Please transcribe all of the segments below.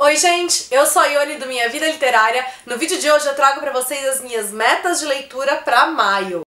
Oi gente, eu sou a Ione do Minha Vida Literária. No vídeo de hoje eu trago pra vocês as minhas metas de leitura pra maio.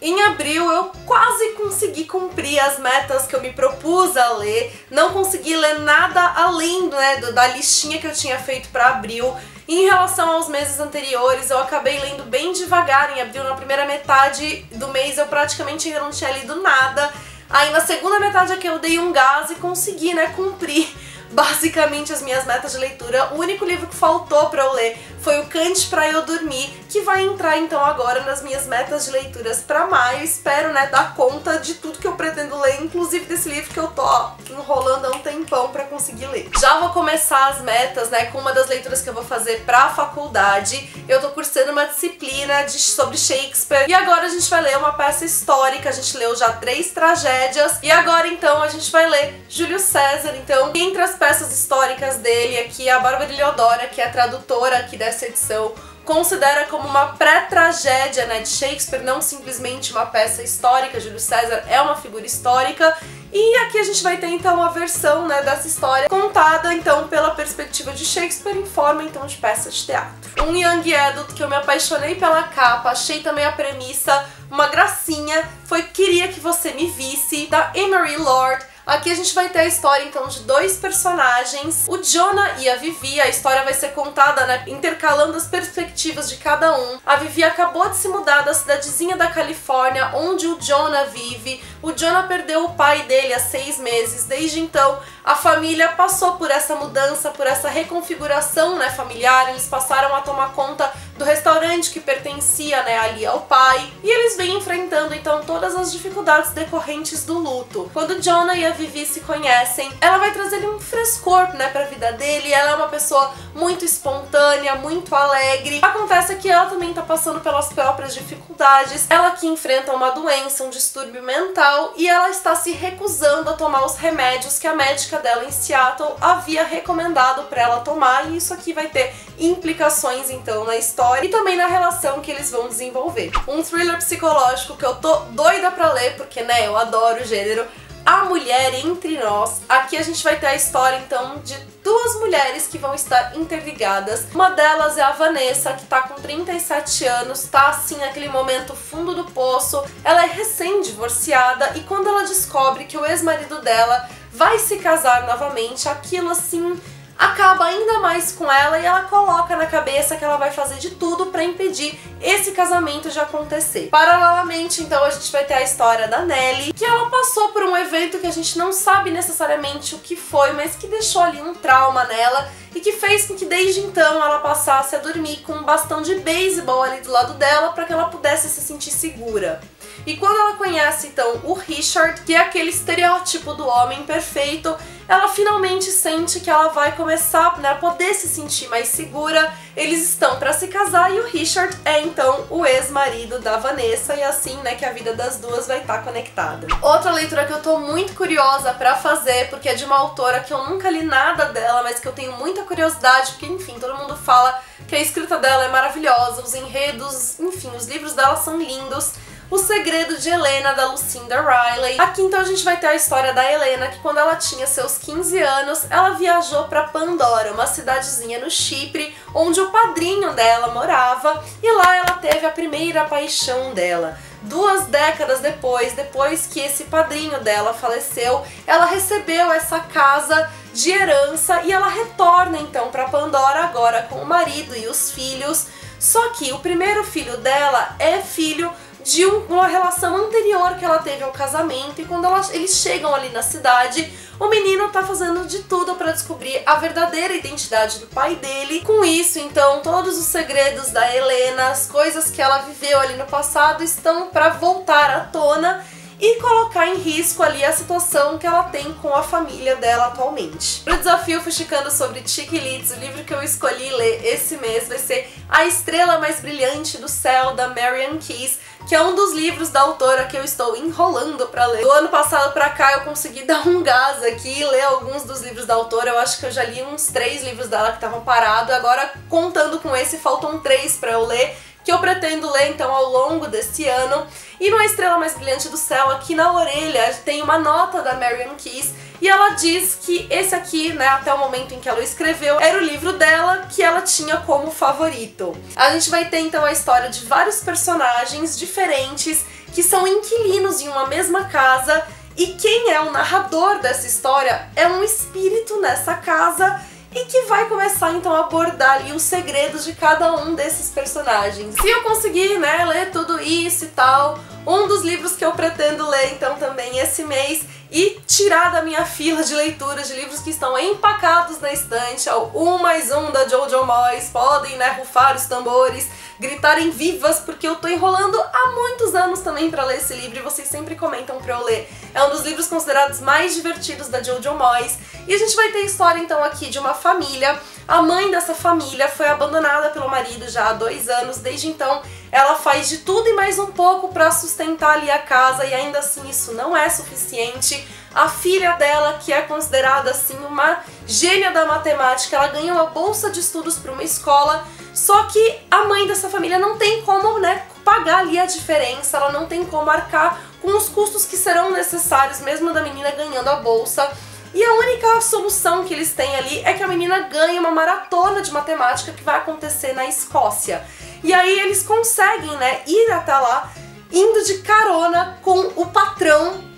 Em abril eu quase consegui cumprir as metas que eu me propus a ler. Não consegui ler nada além, da listinha que eu tinha feito pra abril. Em relação aos meses anteriores, eu acabei lendo bem devagar em abril. Na primeira metade do mês eu praticamente ainda não tinha lido nada. Aí na segunda metade é que eu dei um gás e consegui, cumprir basicamente as minhas metas de leitura. O único livro que faltou pra eu ler foi o Cante Pra Eu Dormir, que vai entrar então agora nas minhas metas de leituras pra maio. Espero, dar conta de tudo que eu pretendo ler, inclusive desse livro que eu tô enrolando há um tempão pra conseguir ler. Já vou começar as metas, com uma das leituras que eu vou fazer pra faculdade. Eu tô cursando uma disciplina sobre Shakespeare e agora a gente vai ler uma peça histórica. A gente leu já 3 tragédias e agora então a gente vai ler Júlio César. Então, entre as peças históricas dele aqui, a Bárbara Eliodora, que é a tradutora aqui dessa edição, considera como uma pré-tragédia de Shakespeare, não simplesmente uma peça histórica. Júlio César é uma figura histórica e aqui a gente vai ter então a versão dessa história contada então pela perspectiva de Shakespeare em forma então de peça de teatro. Um young adult que eu me apaixonei pela capa, achei também a premissa uma gracinha, foi Queria Que Você Me Visse, da Emery Lord. Aqui a gente vai ter a história então de 2 personagens, o Jonah e a Vivi. A história vai ser contada intercalando as perspectivas de cada um. A Vivi acabou de se mudar da cidadezinha da Califórnia onde o Jonah vive. O Jonah perdeu o pai dele há 6 meses. Desde então a família passou por essa mudança, por essa reconfiguração familiar. Eles passaram a tomar conta do restaurante que pertencia ali ao pai. E eles vêm enfrentando então todas as dificuldades decorrentes do luto. Quando o Jonah e a Vivi se conhecem, ela vai trazer um frescor pra vida dele. Ela é uma pessoa muito espontânea, muito alegre. Acontece que ela também tá passando pelas próprias dificuldades. Ela aqui enfrenta uma doença, um distúrbio mental, e ela está se recusando a tomar os remédios que a médica dela em Seattle havia recomendado pra ela tomar, e isso aqui vai ter implicações então na história e também na relação que eles vão desenvolver. Um thriller psicológico que eu tô doida pra ler, porque eu adoro o gênero. A Mulher Entre Nós. Aqui a gente vai ter a história então de 2 mulheres que vão estar interligadas. Uma delas é a Vanessa, que tá com 37 anos, tá assim naquele momento fundo do poço. Ela é recém-divorciada e quando ela descobre que o ex-marido dela vai se casar novamente, aquilo assim acaba ainda mais com ela e ela coloca na cabeça que ela vai fazer de tudo pra impedir esse casamento de acontecer. Paralelamente, então, a gente vai ter a história da Nelly, que ela passou por um evento que a gente não sabe necessariamente o que foi, mas que deixou ali um trauma nela e que fez com que desde então ela passasse a dormir com um bastão de beisebol ali do lado dela para que ela pudesse se sentir segura. E quando ela conhece então o Richard, que é aquele estereótipo do homem perfeito, ela finalmente sente que ela vai começar a poder se sentir mais segura. Eles estão para se casar e o Richard é então o ex-marido da Vanessa, e assim que a vida das duas vai estar conectada. Outra leitura que eu tô muito curiosa pra fazer, porque é de uma autora que eu nunca li nada dela, mas que eu tenho muita curiosidade, porque enfim, todo mundo fala que a escrita dela é maravilhosa, os enredos, enfim, os livros dela são lindos. O Segredo de Helena, da Lucinda Riley. Aqui então a gente vai ter a história da Helena, que quando ela tinha seus 15 anos, ela viajou para Pandora, uma cidadezinha no Chipre, onde o padrinho dela morava, e lá ela teve a primeira paixão dela. 2 décadas depois que esse padrinho dela faleceu, ela recebeu essa casa de herança e ela retorna então para Pandora agora com o marido e os filhos. Só que o primeiro filho dela é filho de uma relação anterior que ela teve ao casamento, e quando eles chegam ali na cidade, o menino tá fazendo de tudo para descobrir a verdadeira identidade do pai dele. Com isso, então, todos os segredos da Helena, as coisas que ela viveu ali no passado, estão para voltar à tona e colocar em risco ali a situação que ela tem com a família dela atualmente. Pro desafio Fuxicando sobre Chiquilites, o livro que eu escolhi ler esse mês vai ser A Estrela Mais Brilhante do Céu, da Marian Keyes, que é um dos livros da autora que eu estou enrolando pra ler. Do ano passado pra cá eu consegui dar um gás aqui e ler alguns dos livros da autora. Eu acho que eu já li uns 3 livros dela que estavam parados, agora contando com esse faltam 3 pra eu ler. que eu pretendo ler então ao longo desse ano. E no A Estrela Mais Brilhante do Céu, aqui na orelha, tem uma nota da Marian Keyes e ela diz que esse aqui, né, até o momento em que ela o escreveu, era o livro dela que ela tinha como favorito. A gente vai ter então a história de vários personagens diferentes que são inquilinos em uma mesma casa e quem é o narrador dessa história é um espírito nessa casa e que vai começar então a abordar ali os segredos de cada um desses personagens. Se eu conseguir, né, ler tudo isso e tal, um dos livros que eu pretendo ler então também esse mês e tirar da minha fila de leitura de livros que estão empacados na estante, é o 1 mais 1 da Jojo Moyes, podem, né, rufar os tambores, gritarem vivas, porque eu tô enrolando há muitos anos também pra ler esse livro e vocês sempre comentam pra eu ler. É um dos livros considerados mais divertidos da Jojo Moyes. E a gente vai ter a história então aqui de uma família. A mãe dessa família foi abandonada pelo marido já há 2 anos, desde então ela faz de tudo e mais um pouco pra sustentar ali a casa e ainda assim isso não é suficiente. A filha dela, que é considerada assim uma gênia da matemática, ela ganha uma bolsa de estudos para uma escola, só que a mãe dessa família não tem como, né, pagar ali a diferença, ela não tem como arcar com os custos que serão necessários, mesmo da menina ganhando a bolsa. E a única solução que eles têm ali é que a menina ganhe uma maratona de matemática que vai acontecer na Escócia. E aí eles conseguem, né, ir até lá, indo de carona com o patrão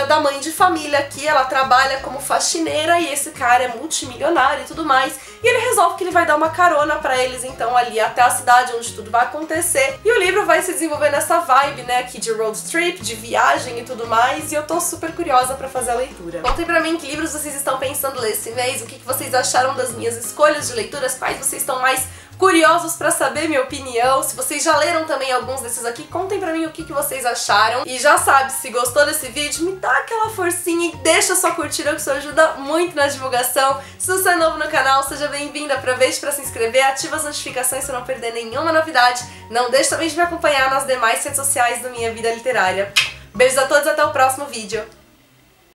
da mãe de família aqui. Ela trabalha como faxineira e esse cara é multimilionário e tudo mais. E ele resolve que ele vai dar uma carona pra eles então ali até a cidade onde tudo vai acontecer. E o livro vai se desenvolver nessa vibe, né, aqui de road trip, de viagem e tudo mais. E eu tô super curiosa pra fazer a leitura. Contem pra mim que livros vocês estão pensando ler esse mês, o que vocês acharam das minhas escolhas de leituras, quais vocês estão mais curiosos pra saber minha opinião. Se vocês já leram também alguns desses aqui, contem pra mim o que vocês acharam. E já sabe, se gostou desse vídeo, me dá aquela forcinha e deixa sua curtida, que isso ajuda muito na divulgação. Se você é novo no canal, seja bem-vindo. Aproveite pra se inscrever, ativa as notificações pra não perder nenhuma novidade. Não deixe também de me acompanhar nas demais redes sociais da Minha Vida Literária. Beijos a todos, até o próximo vídeo.